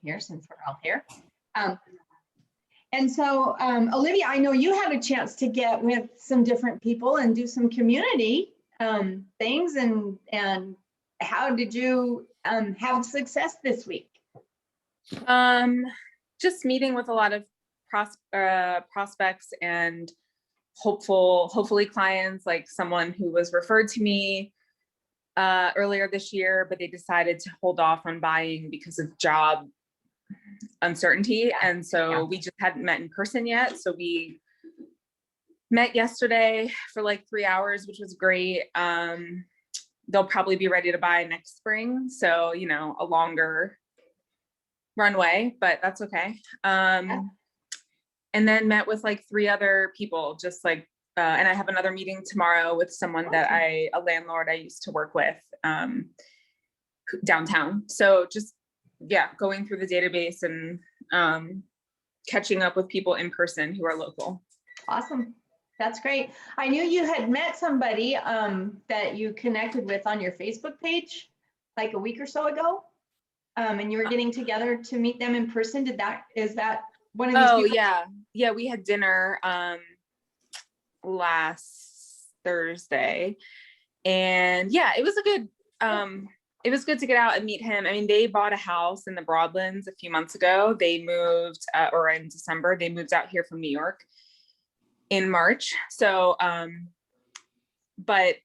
here since we're all here. And so, Olivia, I know you had a chance to get with some different people and do some community things. And how did you have success this week? Just meeting with a lot of prospects and hopefully clients, like someone who was referred to me earlier this year, but they decided to hold off on buying because of job uncertainty. And so we just hadn't met in person yet. So we met yesterday for like 3 hours, which was great. They'll probably be ready to buy next spring. So, you know, a longer runway, but that's okay. And then met with like 3 other people, just like, and I have another meeting tomorrow with someone that a landlord I used to work with downtown. So just, yeah, going through the database and catching up with people in person who are local. Awesome. That's great. I knew you had met somebody that you connected with on your Facebook page like a week or so ago. And you were getting together to meet them in person. Is that one of these people? Yeah, we had dinner last Thursday, and yeah, it was a good it was good to get out and meet him. I mean, they bought a house in the Broadlands a few months ago. They moved or in December, they moved out here from New York in March. So but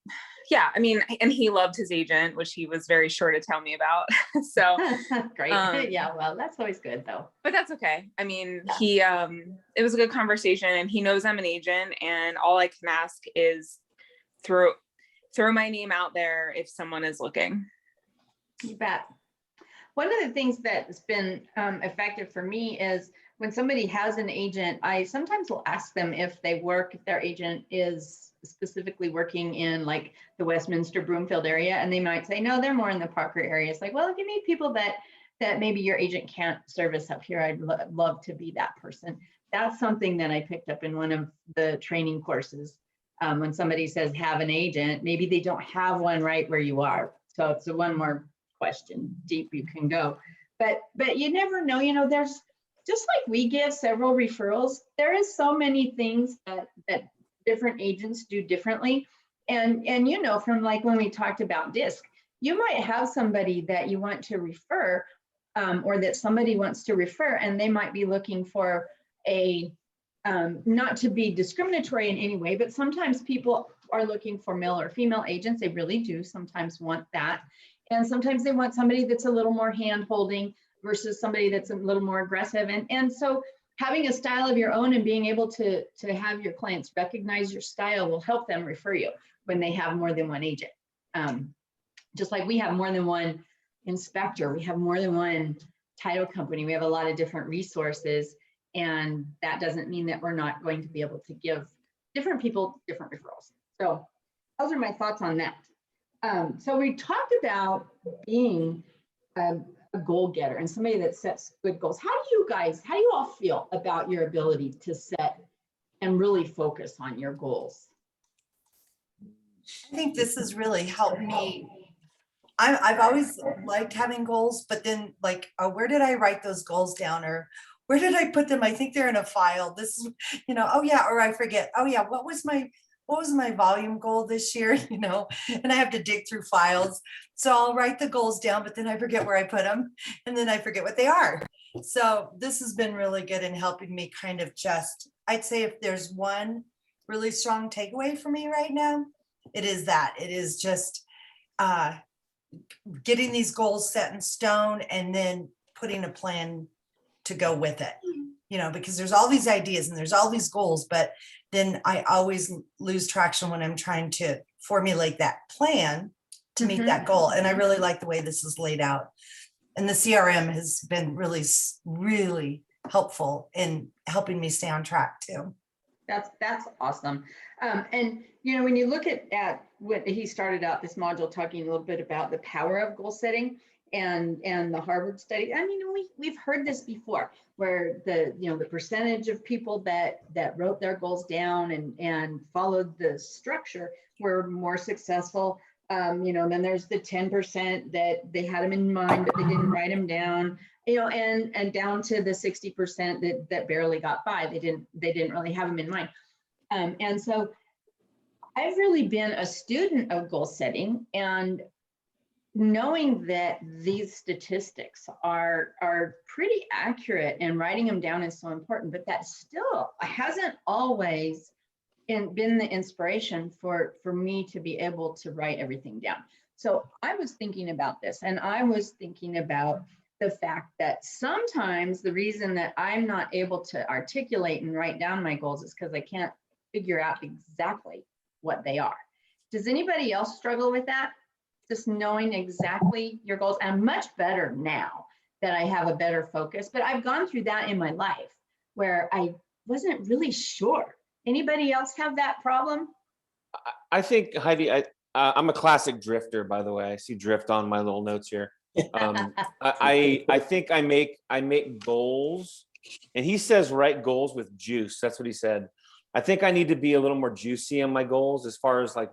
yeah, I mean, and he loved his agent, which he was very sure to tell me about. So great. Yeah, well, that's always good though. But that's okay. I mean, he it was a good conversation, and he knows I'm an agent, and all I can ask is throw my name out there if someone is looking. You bet. One of the things that's been effective for me is when somebody has an agent, I sometimes will ask them if their agent is specifically working in like the Westminster Broomfield area, and they might say, no, they're more in the Parker area. It's like, well, give me people that maybe your agent can't service up here. I'd love to be that person. That's something that I picked up in one of the training courses. When somebody says have an agent, maybe they don't have one right where you are. So it's one more question deep you can go. But you never know, you know, there's just like we give several referrals, there is so many things that different agents do differently. And you know, from like when we talked about DISC, you might have somebody that you want to refer or that somebody wants to refer, and they might be looking for a, not to be discriminatory in any way, but sometimes people are looking for male or female agents. They really do sometimes want that. And sometimes they want somebody that's a little more hand-holding versus somebody that's a little more aggressive. And so having a style of your own and being able to have your clients recognize your style will help them refer you when they have more than one agent. Just like we have more than one inspector, we have more than one title company, we have a lot of different resources, and that doesn't mean that we're not going to be able to give different people different referrals. So those are my thoughts on that. So we talked about being a goal getter and somebody that sets good goals. How do you all feel about your ability to set and really focus on your goals? I think this has really helped me. I've always liked having goals, but then like, where did I write those goals down, or where did I put them? I think they're in a file. This is, you know, oh yeah, or I forget. Oh yeah, what was my volume goal this year? You know, and I have to dig through files. So I'll write the goals down, but then I forget where I put them, and then I forget what they are. So this has been really good in helping me kind of just, I'd say if there's one really strong takeaway for me right now, it is that. It is just getting these goals set in stone and then putting a plan to go with it. You know, because there's all these ideas and there's all these goals, but then I always lose traction when I'm trying to formulate that plan to meet that goal. And I really like the way this is laid out. And the CRM has been really, really helpful in helping me stay on track too. That's awesome. And you know, when you look at what he started out this module talking a little bit about the power of goal setting and the Harvard study. I mean, we've heard this before, where the percentage of people that wrote their goals down and followed the structure were more successful. You know, then there's the 10% that they had them in mind, but they didn't write them down. and down to the 60% that barely got by. They didn't really have them in mind. And so I've really been a student of goal setting, and knowing that these statistics are pretty accurate, and writing them down is so important, but that still hasn't always been the inspiration for me to be able to write everything down. So I was thinking about this, and I was thinking about the fact that sometimes the reason that I'm not able to articulate and write down my goals is because I can't figure out exactly what they are. Does anybody else struggle with that? Just knowing exactly your goals. I'm much better now that I have a better focus, but I've gone through that in my life where I wasn't really sure. Anybody else have that problem? I think, Heidi, I'm a classic drifter, by the way. I see drift on my little notes here. I think I make goals, and he says write goals with juice. That's what he said. I think I need to be a little more juicy on my goals, as far as like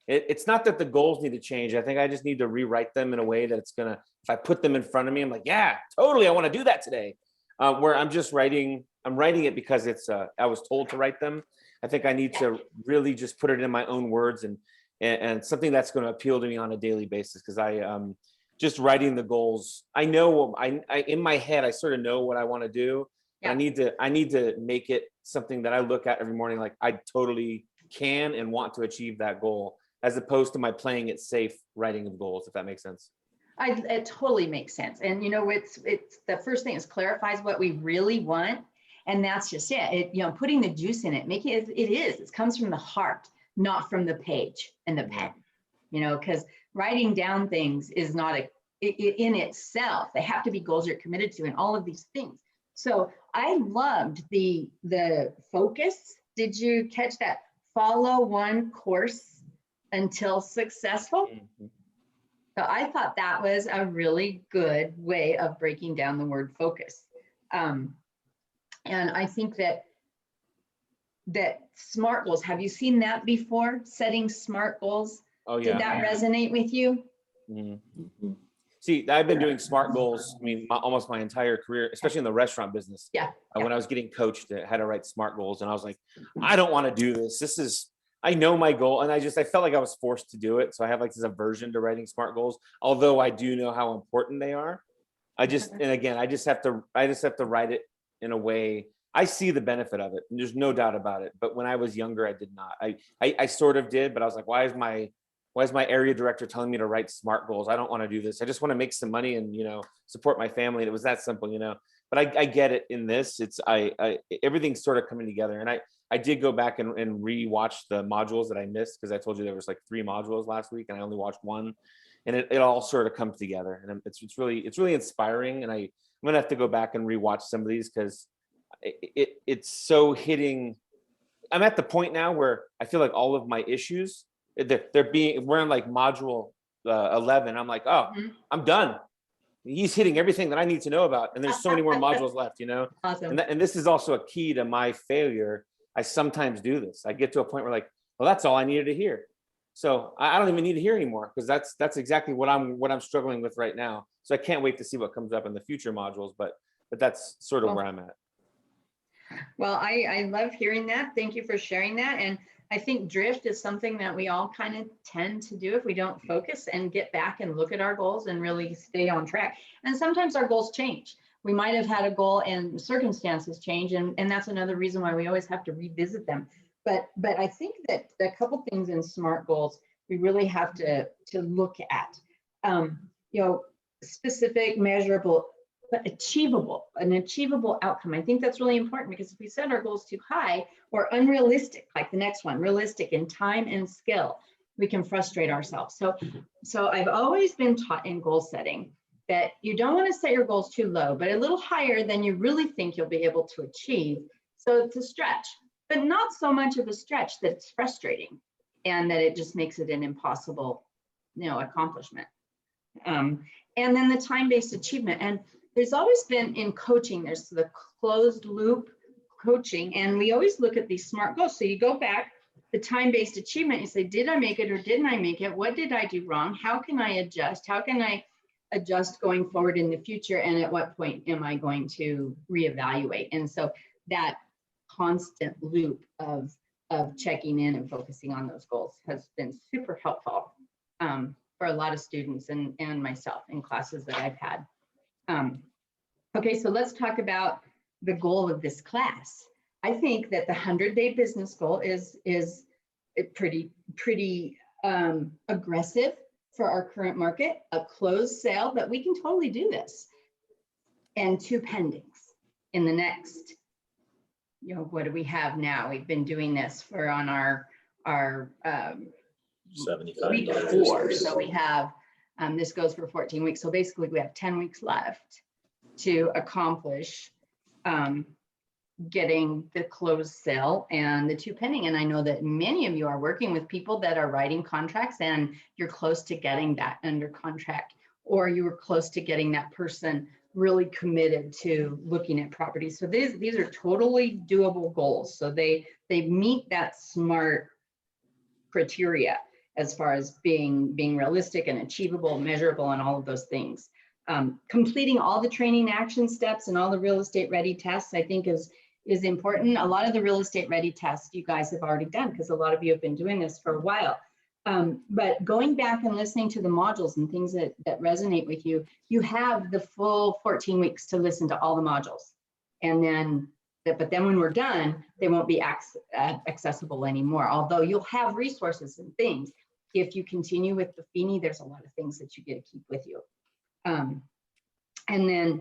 it's not that the goals need to change. I think I just need to rewrite them in a way that it's gonna, if I put them in front of me, I'm like, yeah, totally, I want to do that today. Where I'm writing it because I was told to write them. I think I need to really just put it in my own words, and something that's going to appeal to me on a daily basis. Because just writing the goals, I know I in my head, I sort of know what I want to do. Yeah. I need to make it something that I look at every morning, like I totally can and want to achieve that goal, as opposed to my playing it safe writing of goals, if that makes sense. It totally makes sense. And it's the first thing is clarifies what we really want. And that's just it. Putting the juice in it, making it comes from the heart, not from the page and the pen, because writing down things is not in itself. They have to be goals you're committed to and all of these things. So I loved the focus. Did you catch that? Follow one course until successful. Mm-hmm. So I thought that was a really good way of breaking down the word focus. And I think that SMART goals, have you seen that before? Setting SMART goals? Oh, yeah. Did that resonate with you? Mm-hmm. See, I've been doing SMART goals, almost my entire career, especially in the restaurant business. Yeah. When I was getting coached, I had to write SMART goals, and I was like, I don't want to do this. I know my goal, and I felt like I was forced to do it. So I have like this aversion to writing SMART goals, although I do know how important they are. I just have to write it in a way. I see the benefit of it, and there's no doubt about it. But when I was younger, I did not. I sort of did, but I was like, why is my area director telling me to write SMART goals? I don't want to do this. I just want to make some money and support my family. And it was that simple, But I get it in this. It's everything's sort of coming together. And I did go back and re-watch the modules that I missed, because I told you there was like 3 modules last week and I only watched 1, and it all sort of comes together. And it's really inspiring. And I'm gonna have to go back and re-watch some of these, because it's so hitting. I'm at the point now where I feel like all of my issues, we're in like module 11. I'm like, oh, I'm done. He's hitting everything that I need to know about, and there's so many more modules left, Awesome. And this is also a key to my failure. I sometimes do this. I get to a point where like, well, that's all I needed to hear. So I don't even need to hear anymore, because that's exactly what I'm struggling with right now. So I can't wait to see what comes up in the future modules, but that's sort of where I'm at. Well, I love hearing that. Thank you for sharing that. And I think drift is something that we all kind of tend to do if we don't focus and get back and look at our goals and really stay on track. And sometimes our goals change. We might have had a goal and circumstances change, and that's another reason why we always have to revisit them. But I think that a couple things in SMART goals we really have to look at, specific, measurable, but an achievable outcome. I think that's really important, because if we set our goals too high or unrealistic, like the next one, realistic in time and skill, we can frustrate ourselves. So I've always been taught in goal setting that you don't want to set your goals too low, but a little higher than you really think you'll be able to achieve. So it's a stretch, but not so much of a stretch that it's frustrating and that it just makes it an impossible, accomplishment. And then the time-based achievement. And there's always been in coaching, there's the closed loop coaching, and we always look at these SMART goals. So you go back, the time-based achievement, you say, did I make it or didn't I make it? What did I do wrong? How can I adjust? How can I adjust going forward in the future, and at what point am I going to reevaluate? And so that constant loop of checking in and focusing on those goals has been super helpful for a lot of students and myself in classes that I've had. Okay, so let's talk about the goal of this class. I think that the 100-day business goal is pretty aggressive for our current market, a closed sale, but we can totally do this. And 2 pendings in the next, what do we have now? We've been doing this for on our 75 week days. 4. So we have, this goes for 14 weeks. So basically we have 10 weeks left to accomplish getting the closed sale and the 2 pending. And I know that many of you are working with people that are writing contracts and you're close to getting that under contract, or you were close to getting that person really committed to looking at properties. So these are totally doable goals. So they meet that SMART criteria as far as being realistic and achievable, measurable, and all of those things. Completing all the training action steps and all the real estate ready tests, I think is important. A lot of the real estate ready tests you guys have already done, because a lot of you have been doing this for a while. But going back and listening to the modules and things that resonate with you, you have the full 14 weeks to listen to all the modules. And then, but then when we're done, they won't be accessible anymore. Although you'll have resources and things. If you continue with the Buffini, there's a lot of things that you get to keep with you. And then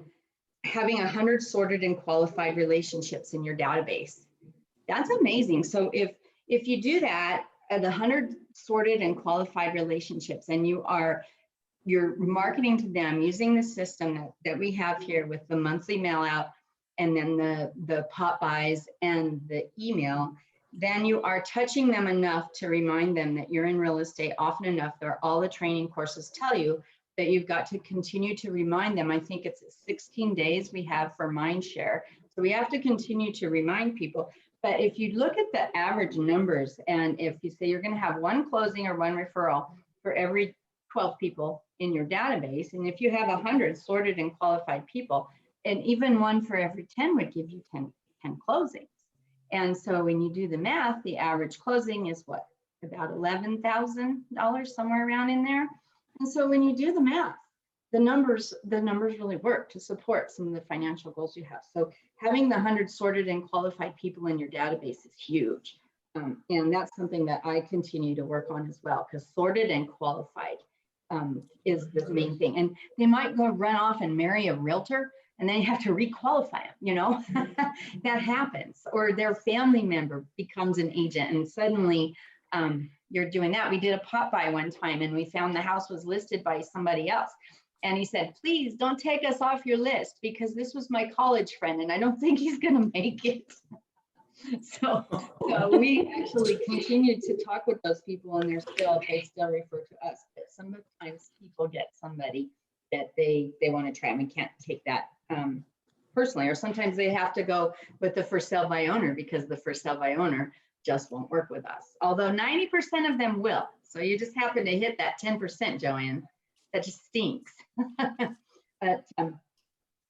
having 100 sorted and qualified relationships in your database. That's amazing. So if you do that, the 100 sorted and qualified relationships, and you're marketing to them using the system that we have here with the monthly mail out and then the pop buys and the email, then you are touching them enough to remind them that you're in real estate often enough. All the training courses tell you that you've got to continue to remind them. I think it's 16 days we have for Mindshare. So we have to continue to remind people. But if you look at the average numbers, and if you say you're going to have 1 closing or 1 referral for every 12 people in your database, and if you have 100 sorted and qualified people, and even 1 for every 10 would give you 10 closings. And so when you do the math, the average closing is what? About $11,000, somewhere around in there. And so when you do the math, the numbers really work to support some of the financial goals you have. So having the 100 sorted and qualified people in your database is huge. And that's something that I continue to work on as well, because sorted and qualified is the main thing. And they might go run off and marry a realtor, and then you have to requalify them, that happens. Or their family member becomes an agent, and suddenly you're doing that. We did a pop by one time, and we found the house was listed by somebody else. And he said, please don't take us off your list, because this was my college friend and I don't think he's going to make it. So we actually continued to talk with those people, and they still refer to us. But sometimes people get somebody that they want to try, and we can't take that personally. Or sometimes they have to go with the for sale by owner, because the for sale by owner just won't work with us. Although 90% of them will. So you just happen to hit that 10%, Joanne. That just stinks. But so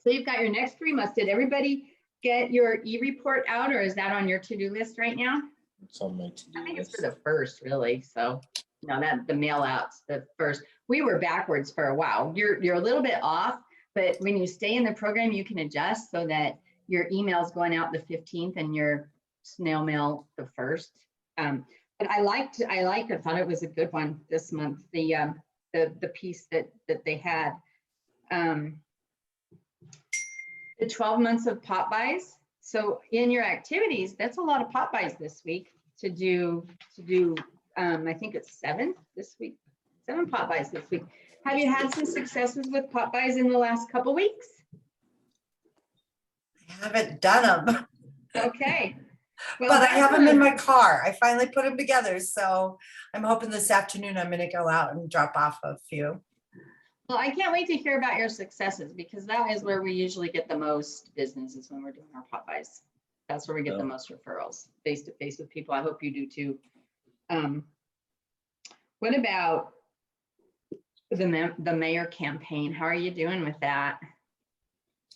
you've got your next 3 months. Did everybody get your e-report out, or is that on your to-do list right now? It's on my to-do I think it's list. for the first, really. So no, that the mail outs, the first. We were backwards for a while. You're a little bit off, but when you stay in the program, you can adjust so that your email's going out the 15th and your snail mail the 1st. But I thought it was a good one this month. The piece that they had, the 12 months of pop buys. So in your activities, that's a lot of pop buys this week to do. I think it's 7 this week, 7 pop buys this week. Have you had some successes with pop buys in the last couple weeks? I haven't done them, Okay. Well, but I that's have them in good. my car. I finally put them together. So I'm hoping this afternoon I'm going to go out and drop off a few. Well, I can't wait to hear about your successes, because that is where we usually get the most business, is when we're doing our pop buys. That's where we get the Yeah. most referrals, face to face with people. I hope you do too. What about the mayor campaign. How are you doing with that?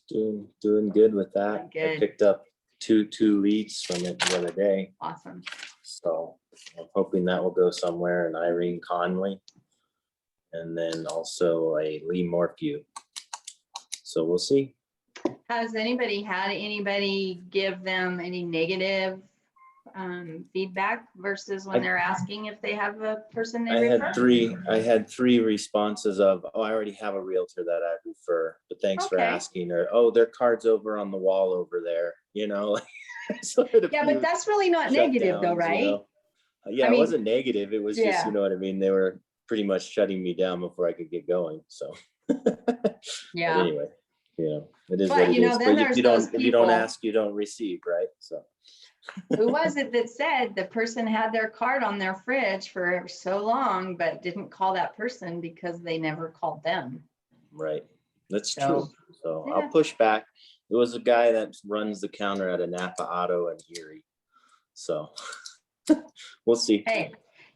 Doing good with that. I Good. picked up two leads from it the other day, Awesome. so I'm hoping that will go somewhere. And Irene Conley, and then also a Lee Morphew. So we'll see. Has anybody had anybody give them any negative feedback versus when they're asking if they have a person they refer? I had three responses of, oh, I already have a realtor that I refer, but thanks for Okay. asking. Or, oh, their card's over on the wall over there, you know. So I had a Yeah, few but that's really not negative though, shutdowns, right? you know. Yeah, I it mean, wasn't negative. It was just, yeah. you know what I mean? They were pretty much shutting me down before I could get going. So But Yeah. anyway, you know, it is But, what it you know, is. then But there's if those you don't people- ask, you don't receive, right? So Who was it that said the person had their card on their fridge for so long, but didn't call that person because they never called them? right. That's So, true. So yeah. I'll push back. It was a guy that runs the counter at a Napa Auto in Erie. So we'll see. Hey,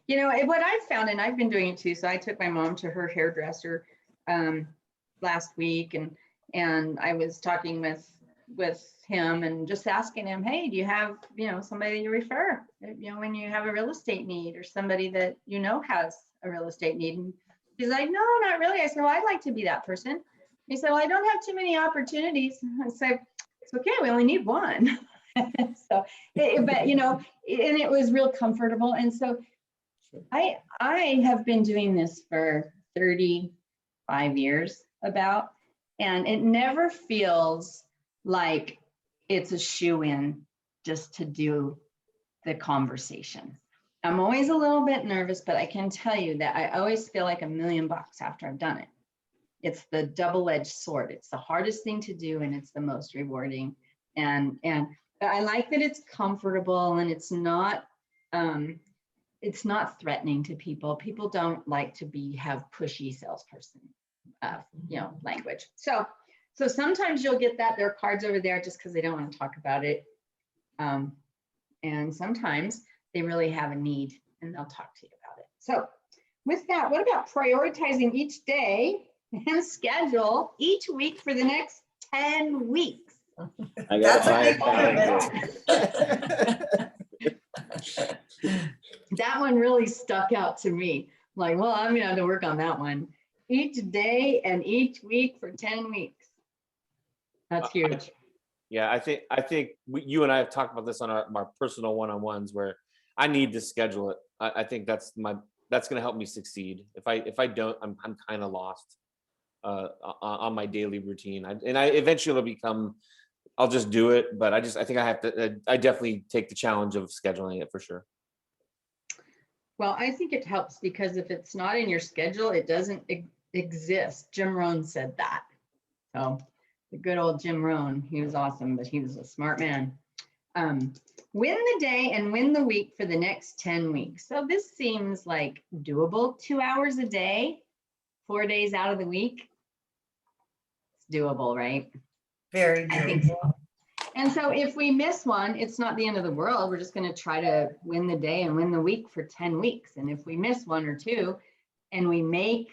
you know, what I've found, and I've been doing it too, so I took my mom to her hairdresser last week, and I was talking with him and just asking him, hey, do you have, you know, somebody you refer, you know, when you have a real estate need or somebody that you know has a real estate need? And he's like, no, not really. I said, well, I'd like to be that person. He said, well, I don't have too many opportunities. I said, it's okay, we only need one. So, but you know, and it was real comfortable. And so I have been doing this for 35 years about, and it never feels like it's a shoe-in just to do the conversation. I'm always a little bit nervous, but I can tell you that I always feel like $1,000,000 after I've done it. It's the double-edged sword. It's the hardest thing to do, and it's the most rewarding. And I like that it's comfortable and it's not threatening to people. People don't like to have pushy salesperson, you know, language. So sometimes you'll get that their cards over there just because they don't want to talk about it. And sometimes they really have a need and they'll talk to you about it. So with that, what about prioritizing each day and schedule each week for the next 10 weeks? I got That's a a big calendar. That one really stuck out to me. Like, well, I'm gonna have to work on that one. Each day and each week for 10 weeks. That's huge. Yeah, I think you and I have talked about this on our personal one-on-ones where I need to schedule it. I think that's going to help me succeed. If I don't, I'm kind of lost on my daily routine. I eventually it'll become, I'll just do it. But I think I have to. I definitely take the challenge of scheduling it for sure. Well, I think it helps because if it's not in your schedule, it doesn't exist. Jim Rohn said that. So the good old Jim Rohn, he was awesome, but he was a smart man. Win the day and win the week for the next 10 weeks. So this seems like doable. 2 hours a day, 4 days out of the week. It's doable, right? Very I think good. so. And so if we miss one, it's not the end of the world. We're just going to try to win the day and win the week for 10 weeks. And if we miss one or two and we make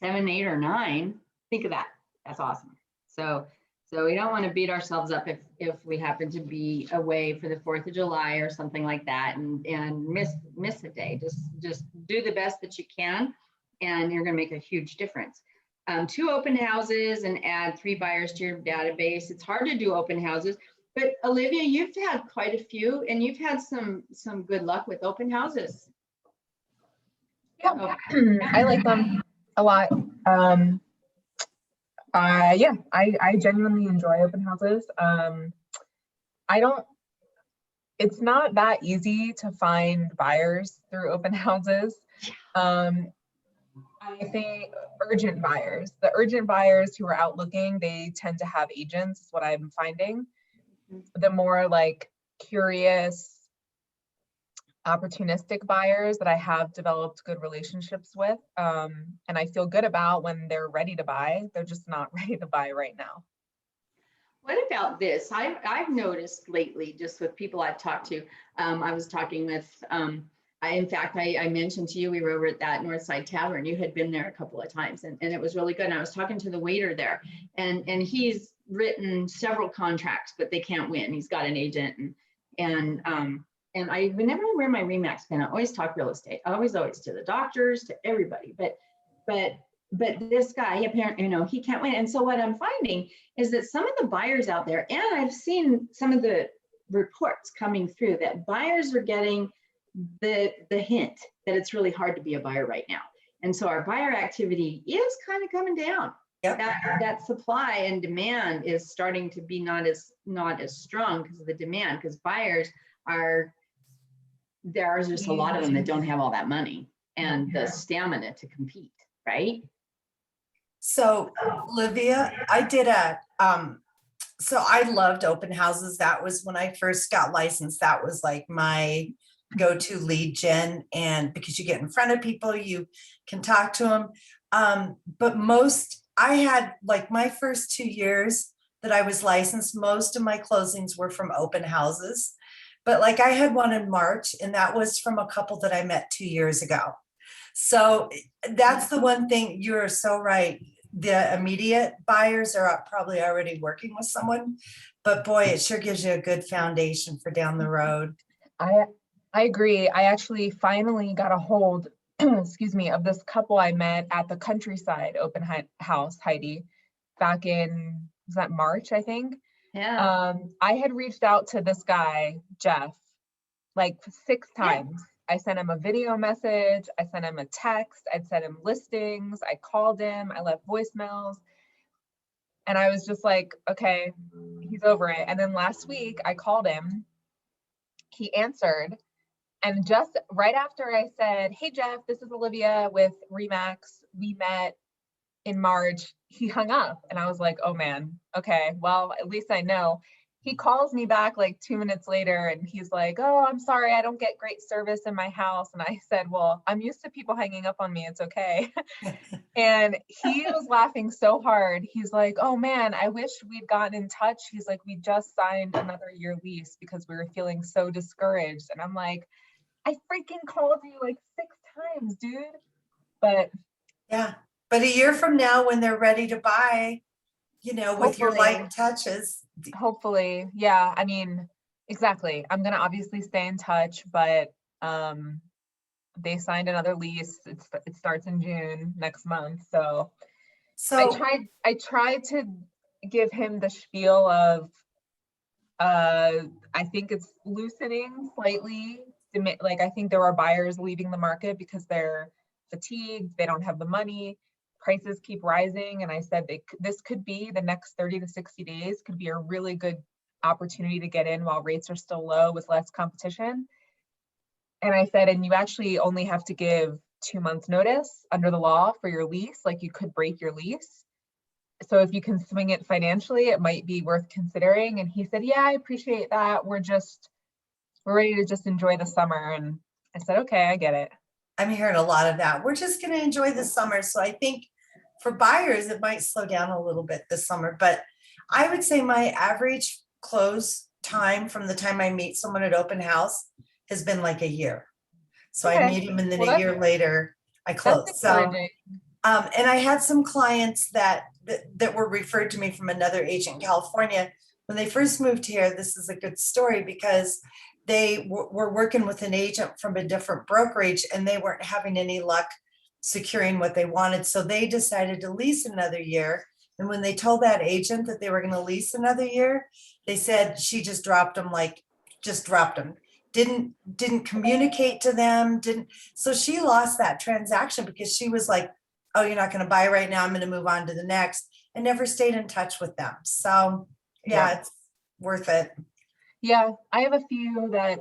7, 8, or 9, think of that. That's awesome. So we don't want to beat ourselves up if we happen to be away for the 4th of July or something like that and miss a day. Just do the best that you can and you're going to make a huge difference. 2 open houses and add 3 buyers to your database. It's hard to do open houses, but Olivia, you've had quite a few and you've had some good luck with open houses. Yeah, Oh, I like them a lot. Yeah, I genuinely enjoy open houses. It's not that easy to find buyers through open houses. I think the urgent buyers who are out looking, they tend to have agents, is what I'm finding. The more like curious, opportunistic buyers that I have developed good relationships with, and I feel good about when they're ready to buy. They're just not ready to buy right now. what about this? I've noticed lately, just with people I've talked to, I was talking with in fact, I mentioned to you, we were over at that Northside Tavern. You had been there a couple of times and it was really good. And I was talking to the waiter there and he's written several contracts, but they can't win. He's got an agent and I would never wear my Remax pin. I always talk real estate, always to the doctors, to everybody. But this guy, he apparently, he can't win. And so what I'm finding is that some of the buyers out there, and I've seen some of the reports coming through that buyers are getting the hint that it's really hard to be a buyer right now. And so our buyer activity is kind of coming down. Yep. That supply and demand is starting to be not as strong because of the demand, because buyers there's just a lot of them that don't have all that money and the stamina to compete, right? So Olivia, I did so I loved open houses. That was when I first got licensed. That was like my go-to lead gen. And because you get in front of people, you can talk to them. But I had like my first 2 years that I was licensed, most of my closings were from open houses. But like I had one in March and that was from a couple that I met 2 years ago. So that's the one thing, you're so right. The immediate buyers are probably already working with someone, but boy, it sure gives you a good foundation for down the road. I agree. I actually finally got a hold, excuse me, of this couple I met at the Countryside open house, Heidi, back in, was that March, I think? Yeah. I had reached out to this guy, Jeff, like 6 times. I sent him a video message. I sent him a text. I'd sent him listings. I called him. I left voicemails. And I was just like, okay, he's over it. And then last week I called him. He answered. And just right after I said, hey, Jeff, this is Olivia with Remax. We met in March. He hung up. And I was like, oh, man. Okay, well, at least I know. He calls me back like 2 minutes later and he's like, oh, I'm sorry, I don't get great service in my house. And I said, well, I'm used to people hanging up on me. It's okay. And he was laughing so hard. He's like, oh man, I wish we'd gotten in touch. He's like, we just signed another year lease because we were feeling so discouraged. And I'm like, I freaking called you like 6 times, dude. But yeah, but a year from now when they're ready to buy, with your hopefully. light touches. Hopefully, yeah, I mean, exactly. I'm gonna obviously stay in touch, but they signed another lease. It starts in June next month. So I tried to give him the spiel of I think it's loosening slightly. Like I think there are buyers leaving the market because they're fatigued, they don't have the money. Prices keep rising. And I said, this could be the next 30 to 60 days could be a really good opportunity to get in while rates are still low with less competition. And I said, and you actually only have to give 2 months notice under the law for your lease. Like you could break your lease. So if you can swing it financially, it might be worth considering. And he said, yeah, I appreciate that. We're ready to just enjoy the summer. And I said, okay, I get it. I'm hearing a lot of that. We're just going to enjoy the summer. So I think for buyers, it might slow down a little bit this summer, but I would say my average close time from the time I meet someone at open house has been like a year. So I meet them and then a year later I close. So, and I had some clients that were referred to me from another agent in California. When they first moved here, this is a good story because they were working with an agent from a different brokerage and they weren't having any luck securing what they wanted. So they decided to lease another year. And when they told that agent that they were going to lease another year, they said she just dropped them, didn't communicate to them, so she lost that transaction because she was like, oh, you're not going to buy right now, I'm going to move on to the next, and never stayed in touch with them. So yeah, it's worth it. Yeah, I have a few that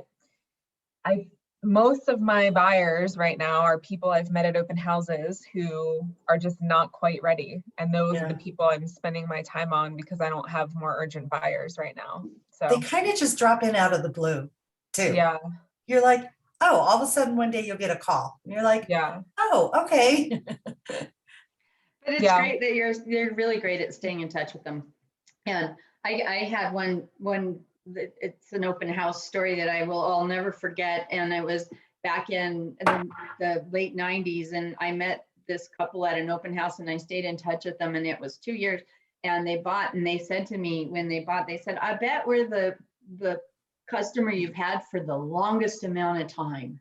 most of my buyers right now are people I've met at open houses who are just not quite ready. And those are the people I'm spending my time on because I don't have more urgent buyers right now. So they kind of just drop in out of the blue too. Yeah. You're like, oh, all of a sudden one day you'll get a call. And you're like, yeah. Oh, okay. But it's great that you're really great at staying in touch with them. And I had one it's an open house story that I'll never forget. And it was back in the late 90s, and I met this couple at an open house, and I stayed in touch with them, and it was 2 years. And they bought, and they said to me when they bought, they said, I bet we're the customer you've had for the longest amount of time.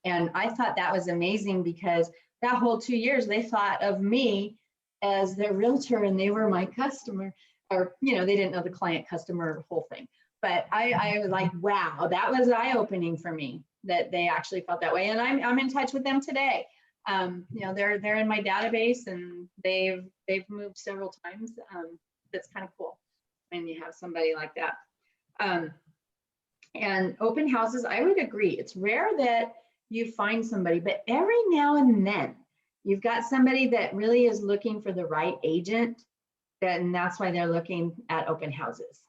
And I thought that was amazing, because that whole 2 years, they thought of me as their realtor, and they were my customer. Or, you know, they didn't know the client customer whole thing. But I was like, wow, that was eye-opening for me, that they actually felt that way. And I'm in touch with them today. You know, they're in my database, and they've moved several times. That's kind of cool when you have somebody like that. And open houses, I would agree. It's rare that you find somebody, but every now and then you've got somebody that really is looking for the right agent. And that's why they're looking at open houses.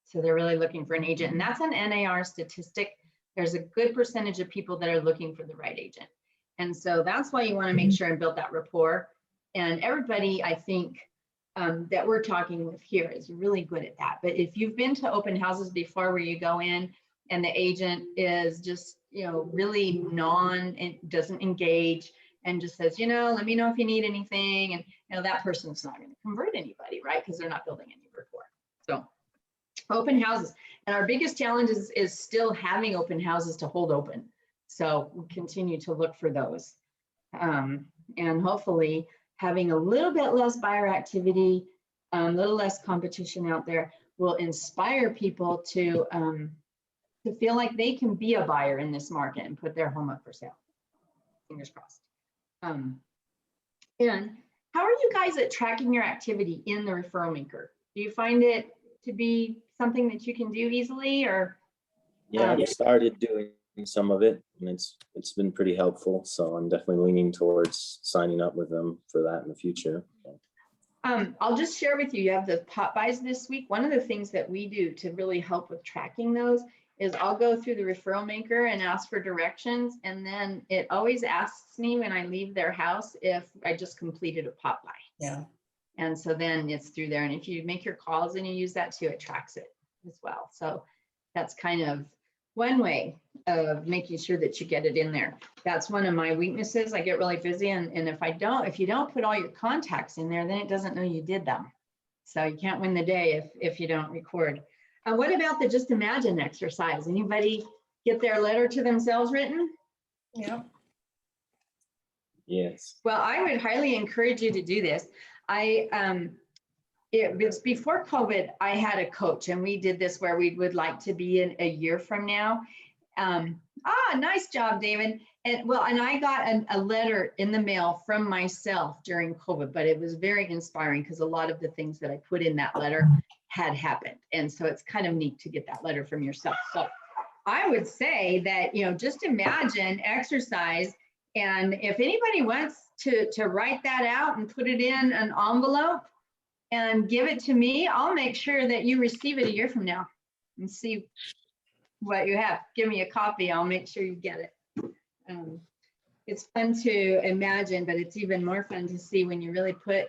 So they're really looking for an agent, and that's an NAR statistic. There's a good percentage of people that are looking for the right agent. And so that's why you want to make sure and build that rapport. And everybody, I think, that we're talking with here is really good at that. But if you've been to open houses before, where you go in and the agent is just, you know, really doesn't engage, and just says, you know, let me know if you need anything. And, you know, that person's not going to convert anybody, right? Because they're not building any rapport. So open houses. And our biggest challenge is still having open houses to hold open. So we'll continue to look for those. And hopefully having a little bit less buyer activity, a little less competition out there will inspire people to feel like they can be a buyer in this market and put their home up for sale. Fingers crossed. And how are you guys at tracking your activity in the referral maker? Do you find it to be something that you can do easily, or? Yeah, I've started doing some of it, and it's been pretty helpful. So I'm definitely leaning towards signing up with them for that in the future. I'll just share with you, you have the pop buys this week. One of the things that we do to really help with tracking those is I'll go through the referral maker and ask for directions. And then it always asks me when I leave their house if I just completed a pop buy. Yeah. And so then it's through there. And if you make your calls and you use that too, it tracks it as well. So that's kind of one way of making sure that you get it in there. That's one of my weaknesses. I get really busy. And if you don't put all your contacts in there, then it doesn't know you did them. So you can't win the day if you don't record. What about the Just Imagine exercise? Anybody get their letter to themselves written? Yeah. Yes. Well, I would highly encourage you to do this. It was before COVID, I had a coach, and we did this where we would like to be in a year from now. Nice job, David. And I got a letter in the mail from myself during COVID, but it was very inspiring because a lot of the things that I put in that letter had happened. And so it's kind of neat to get that letter from yourself. So I would say that, you know, just imagine exercise. And if anybody wants to write that out and put it in an envelope and give it to me, I'll make sure that you receive it a year from now and see what you have. Give me a copy. I'll make sure you get it. It's fun to imagine, but it's even more fun to see when you really put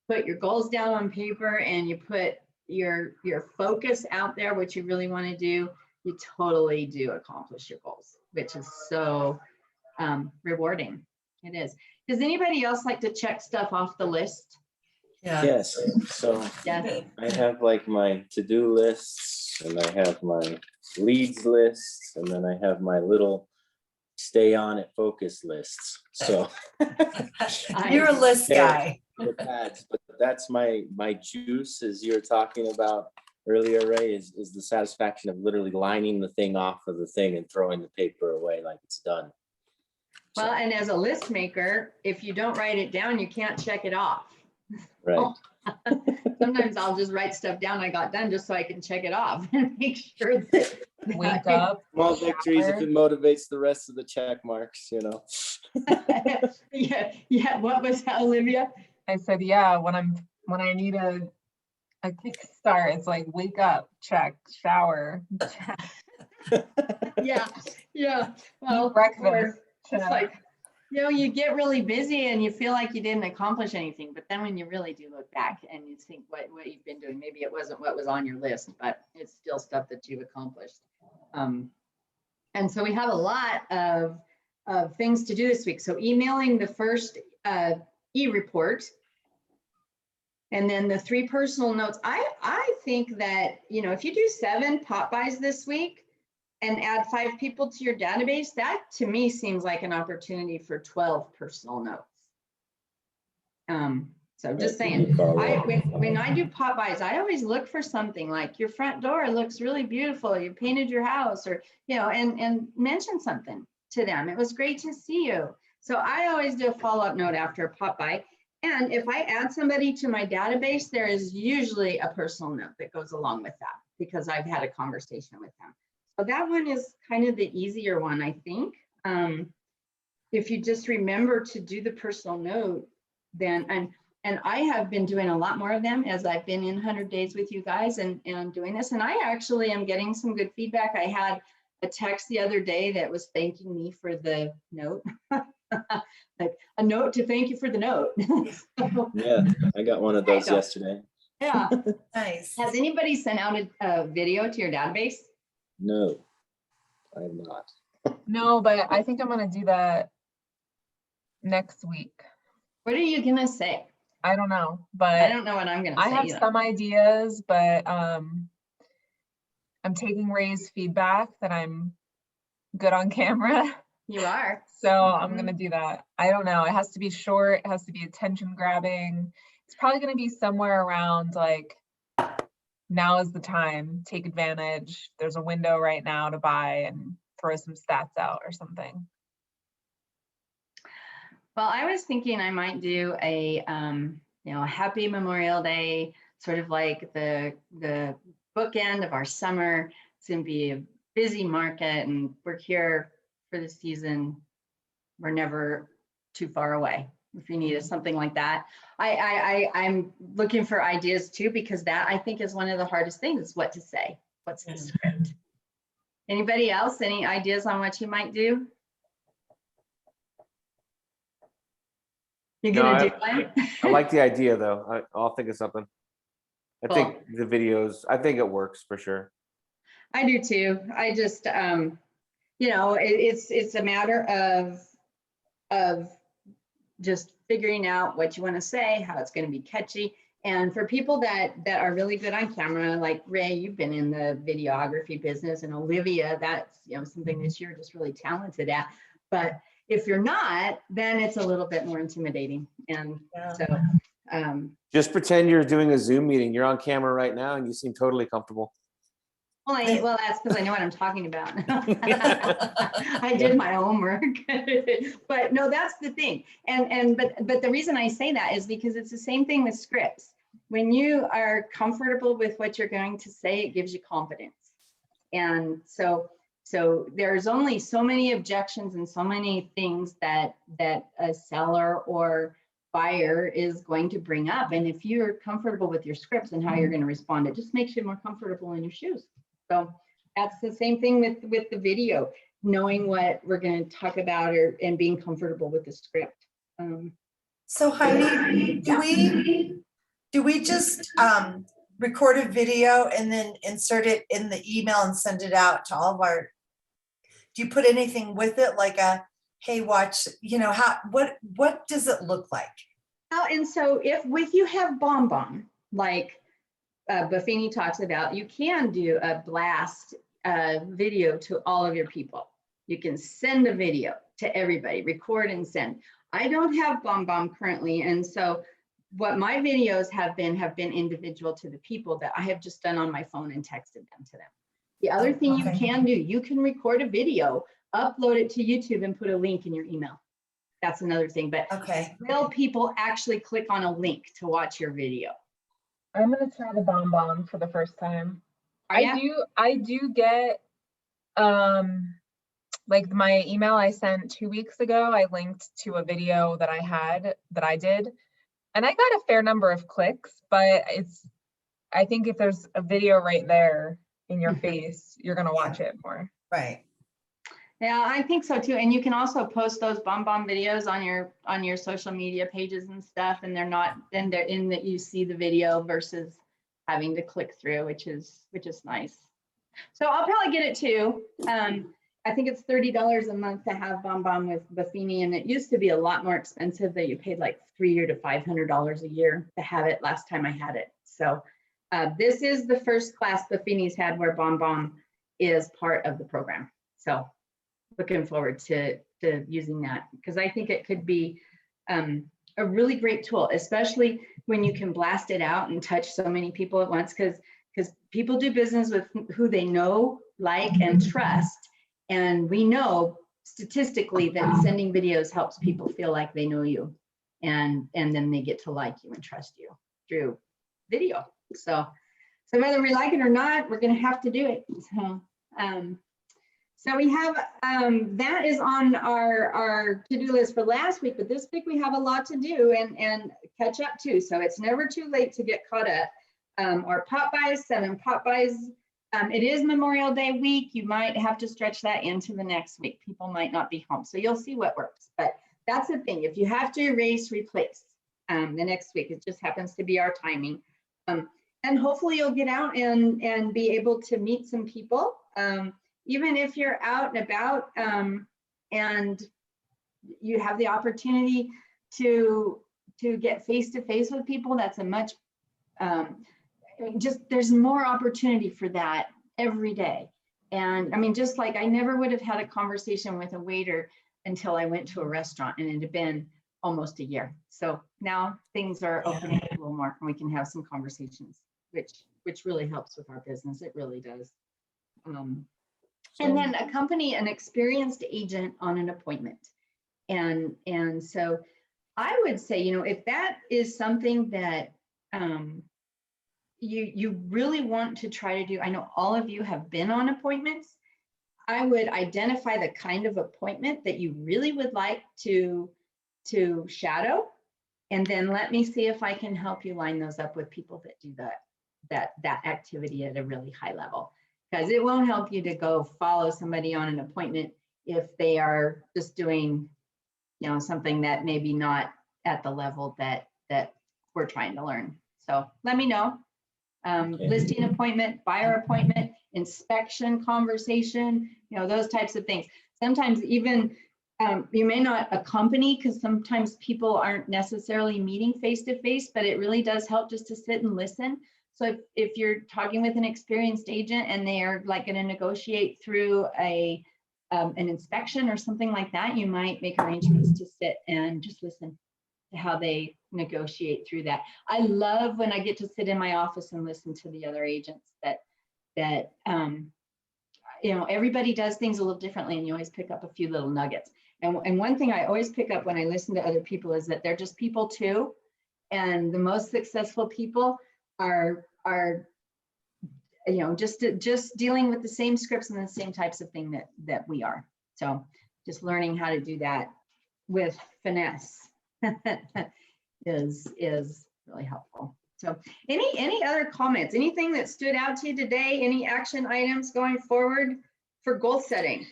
your goals down on paper and you put your focus out there, what you really want to do. You totally do accomplish your goals, which is so rewarding. It is. Does anybody else like to check stuff off the list? Yeah. Yes. So Yes. I have like my to-do lists, and I have my leads lists, and then I have my little stay on it focus lists. So You're a list Yeah. guy. but that's my juice, as you were talking about earlier, Ray, is the satisfaction of literally lining the thing off of the thing and throwing the paper away like it's done. Well, and as a list maker, if you don't write it down, you can't check it off. Right. Sometimes I'll just write stuff down I got done just so I can check it off and make sure that Wake up. Small victories if shower. it motivates the rest of the check marks, you know. Yeah. What was that, Olivia? I said, yeah, when I need a kick start, it's like wake up, check, shower, check, Yeah. Well, eat breakfast, it's check. like, you know, you get really busy and you feel like you didn't accomplish anything, but then when you really do look back and you think what you've been doing, maybe it wasn't what was on your list, but it's still stuff that you've accomplished. And so we have a lot of of things to do this week. So emailing the first e-report, and then the 3 personal notes. I think that, you know, if you do 7 pop buys this week and add 5 people to your database, that to me seems like an opportunity for 12 personal notes. So just saying, when I do pop buys, I always look for something like your front door looks really beautiful. You painted your house, or, you know, and mention something to them. It was great to see you. So I always do a follow-up note after a pop by. And if I add somebody to my database, there is usually a personal note that goes along with that because I've had a conversation with them. So that one is kind of the easier one, I think. If you just remember to do the personal note, then, and I have been doing a lot more of them as I've been in 100 days with you guys and doing this. And I actually am getting some good feedback. I had a text the other day that was thanking me for the note. Like a note to thank you for the note. Yeah, I got one of There you those go. yesterday. Yeah. Nice. Has anybody sent out a video to your database? No, I am not. No, but I think I'm gonna do that next week. What are you gonna say? I don't know, I but don't know what I'm gonna I say have either. some ideas, but I'm taking Ray's feedback that I'm good on camera. You are. So I'm gonna do that. I don't know. It has to be short, it has to be attention grabbing. It's probably gonna be somewhere around like, now is the time, take advantage. There's a window right now to buy and throw some stats out or something. Well, I was thinking I might do a, you know, a happy Memorial Day, sort of like the bookend of our summer. It's gonna be a busy market and we're here for the season. We're never too far away. If you needed something like that, I'm looking for ideas too, because that I think is one of the hardest things is what to say. What's the script? Anybody else? Any ideas on what you might do? You're No, gonna do one? I like the idea though. I'll think of something. I Cool. think the videos, I think it works for sure. I do too. I just, you know, it's a matter of just figuring out what you want to say, how it's going to be catchy. And for people that are really good on camera, like Ray, you've been in the videography business, and Olivia, that's, you know, something that you're just really talented at. But if you're not, then it's a little bit more intimidating. And Yeah. so, Just pretend you're doing a Zoom meeting. You're on camera right now and you seem totally comfortable. well, that's because I know what I'm talking about. I did my homework. But no, that's the thing. But the reason I say that is because it's the same thing with scripts. When you are comfortable with what you're going to say, it gives you confidence. And so there's only so many objections and so many things that a seller or buyer is going to bring up. And if you're comfortable with your scripts and how you're going to respond, it just makes you more comfortable in your shoes. So that's the same thing with the video, knowing what we're going to talk about and being comfortable with the script. So Heidi, do we just record a video and then insert it in the email and send it out to all of our, do you put anything with it like a, hey, watch, you know, what does it look like? Oh, and so if you have BombBomb, like Buffini talks about, you can do a blast video to all of your people. You can send a video to everybody, record and send. I don't have BombBomb currently, and so what my videos have been individual to the people that I have just done on my phone and texted them to them. The other thing you can do, you can record a video, upload it to YouTube and put a link in your email. That's another thing, but will people actually click on a link to watch your video? I'm gonna try the BombBomb for the first time. Are ya? I do get like my email I sent 2 weeks ago, I linked to a video that I did, and I got a fair number of clicks, but I think if there's a video right there in your face, you're gonna watch it more. Right. Yeah, I think so too. And you can also post those BombBomb videos on your social media pages and stuff, and they're in that you see the video versus having to click through, which is nice. So I'll probably get it too. I think it's $30 a month to have BombBomb with Buffini, and it used to be a lot more expensive, that you paid like $300 to $500 a year to have it last time I had it. So this is the first class Buffini's had where BombBomb is part of the program. So looking forward to using that, because I think it could be a really great tool, especially when you can blast it out and touch so many people at once, because people do business with who they know, like, and trust. And we know statistically that sending videos helps people feel like they know you, and then they get to like you and trust you through video. So whether we like it or not, we're going to have to do it. So we have, that is on our to-do list for last week, but this week we have a lot to do and catch up to. So it's never too late to get caught up. Our pop buys, 7 pop buys. It is Memorial Day week. You might have to stretch that into the next week. People might not be home. So you'll see what works. But that's the thing. If you have to erase, replace the next week, it just happens to be our timing. And hopefully you'll get out and be able to meet some people. Even if you're out and about and you have the opportunity to get face-to-face with people, that's a much, there's more opportunity for that every day. And I mean, just like I never would have had a conversation with a waiter until I went to a restaurant, and it had been almost a year. So now things are opening up a little more and we can have some conversations, which really helps with our business. It really does. And then accompany an experienced agent on an appointment. And so I would say, you know, if that is something that you really want to try to do, I know all of you have been on appointments. I would identify the kind of appointment that you really would like to shadow, and then let me see if I can help you line those up with people that do that activity at a really high level. Because it won't help you to go follow somebody on an appointment if they are just doing, you know, something that maybe not at the level that we're trying to learn. So let me know. Listing appointment, buyer appointment, inspection conversation, you know, those types of things. Sometimes even you may not accompany, because sometimes people aren't necessarily meeting face to face, but it really does help just to sit and listen. So if you're talking with an experienced agent and they are like going to negotiate through an inspection or something like that, you might make arrangements to sit and just listen to how they negotiate through that. I love when I get to sit in my office and listen to the other agents that you know, everybody does things a little differently, and you always pick up a few little nuggets. And one thing I always pick up when I listen to other people is that they're just people too. And the most successful people are you know, just dealing with the same scripts and the same types of thing that we are. So just learning how to do that with finesse is really helpful. So any other comments, anything that stood out to you today, any action items going forward for goal setting?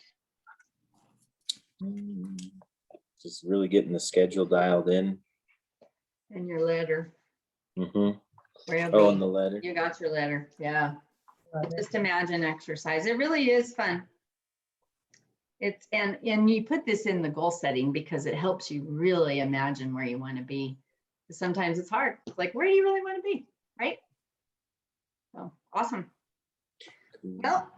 Just really getting the schedule dialed in. In your letter. Mm-hmm. Where Oh, in the letter. you got your letter. Yeah. Just imagine exercise. It really is fun. It's and you put this in the goal setting because it helps you really imagine where you want to be. Sometimes it's hard. It's like, where do you really want to be? Right? So awesome. Well,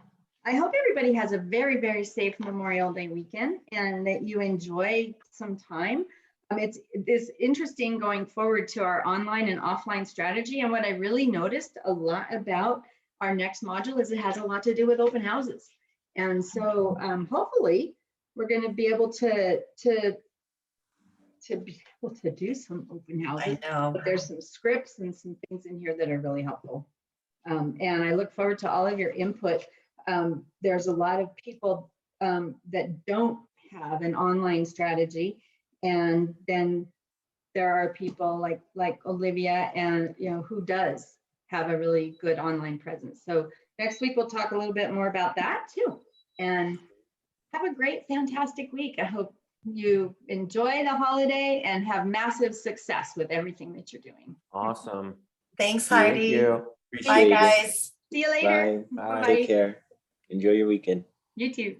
I hope everybody has a very, very safe Memorial Day weekend and that you enjoy some time. It's interesting going forward to our online and offline strategy. And what I really noticed a lot about our next module is it has a lot to do with open houses. And so hopefully we're going to be able to be able to do some open houses. I know. But there's some scripts and some things in here that are really helpful. And I look forward to all of your input. There's a lot of people that don't have an online strategy. And then there are people like Olivia and, you know, who does have a really good online presence. So next week, we'll talk a little bit more about that too. And have a great, fantastic week. I hope you enjoy the holiday and have massive success with everything that you're doing. Awesome. Thanks, Thank Heidi. you. Bye, Appreciate it. guys. See you later. Bye. Bye. Take care. Enjoy your weekend. You too.